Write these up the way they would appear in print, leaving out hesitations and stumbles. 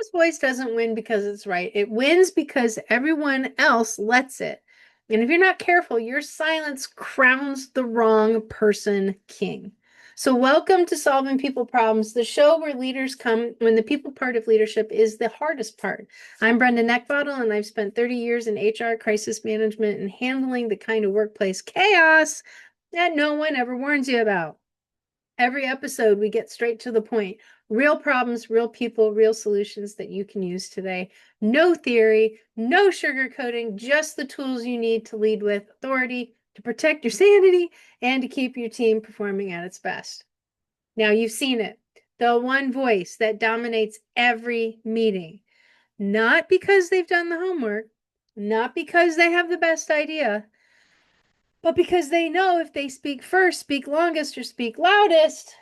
loudest voice doesn't win because it's right. It wins because everyone else lets it. And if you're not careful, your silence crowns the wrong person king. So, welcome to Solving People Problems, the show where leaders come when the people part of leadership is the hardest part. I'm Brenda Neckbottle, and I've spent 30 years in HR, crisis management, and handling the kind of workplace chaos that no one ever warns you about. Every episode, we get straight to the point. Real problems, real people, real solutions that you can use today. No theory, no sugarcoating, just the tools you need to lead with authority, to protect your sanity, and to keep your team performing at its best. Now, you've seen it. The one voice that dominates every meeting. Not because they've done the homework, not because they have the best idea, but because they know if they speak first, speak longest, or speak loudest,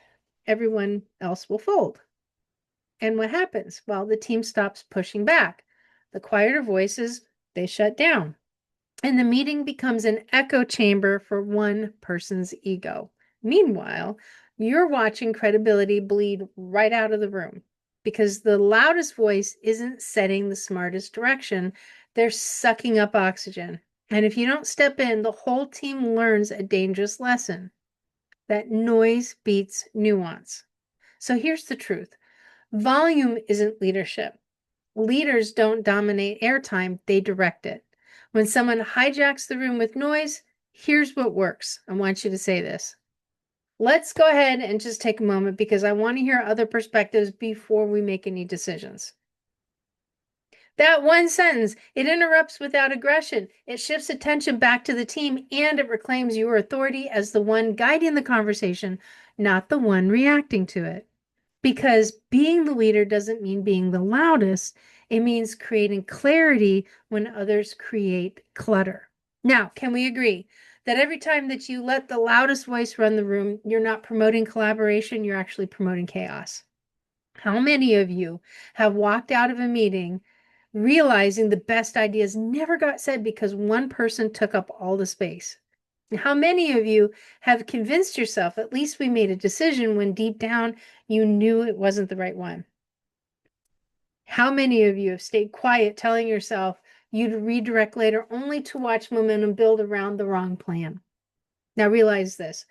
everyone else will fold. And what happens? Well, the team stops pushing back. The quieter voices, they shut down. And the meeting becomes an echo chamber for one person's ego. Meanwhile, you're watching credibility bleed right out of the room because the loudest voice isn't setting the smartest direction. They're sucking up oxygen. And if you don't step in, the whole team learns a dangerous lesson that noise beats nuance. So here's the truth. Volume isn't leadership. Leaders don't dominate airtime, they direct it. When someone hijacks the room with noise, here's what works. I want you to say this. Let's go ahead and just take a moment because I want to hear other perspectives before we make any decisions. That one sentence, it interrupts without aggression. It shifts attention back to the team and it reclaims your authority as the one guiding the conversation, not the one reacting to it. Because being the leader doesn't mean being the loudest. It means creating clarity when others create clutter. Now, can we agree that every time that you let the loudest voice run the room, you're not promoting collaboration, you're actually promoting chaos? How many of you have walked out of a meeting realizing the best ideas never got said because one person took up all the space? How many of you have convinced yourself, at least we made a decision when deep down you knew it wasn't the right one? How many of you have stayed quiet telling yourself you'd redirect later only to watch momentum build around the wrong plan? Now realize this.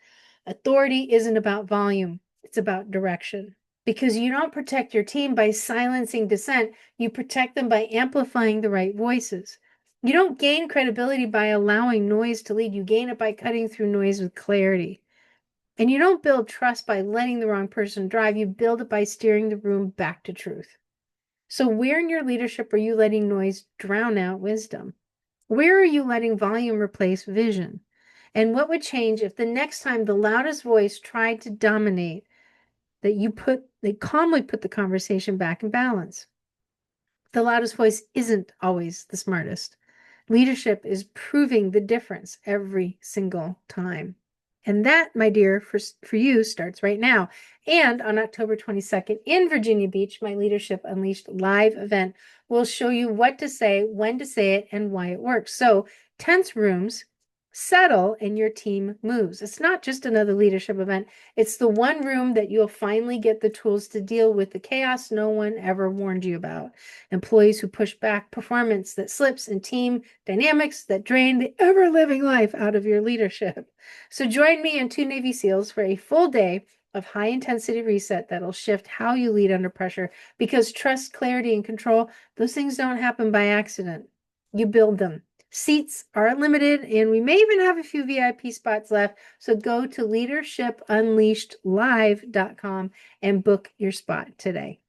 Authority isn't about volume, it's about direction. Because you don't protect your team by silencing dissent, you protect them by amplifying the right voices. You don't gain credibility by allowing noise to lead, you gain it by cutting through noise with clarity. And you don't build trust by letting the wrong person drive, you build it by steering the room back to truth. So, where in your leadership are you letting noise drown out wisdom? Where are you letting volume replace vision? And what would change if the next time the loudest voice tried to dominate, they calmly put the conversation back in balance? The loudest voice isn't always the smartest. Leadership is proving the difference every single time. And that, my dear, for you starts right now. And on October 22nd in Virginia Beach, my Leadership Unleashed live event will show you what to say, when to say it, and why it works. So tense rooms settle and your team moves. It's not just another leadership event. It's the one room that you'll finally get the tools to deal with the chaos no one ever warned you about. Employees who push back, performance that slips, and team dynamics that drain the ever-living life out of your leadership. So join me and two Navy SEALs for a full day of high-intensity reset that'll shift how you lead under pressure, because trust, clarity, and control, those things don't happen by accident. You build them. Seats are limited, and we may even have a few VIP spots left. So go to leadershipunleashedlive.com and book your spot today.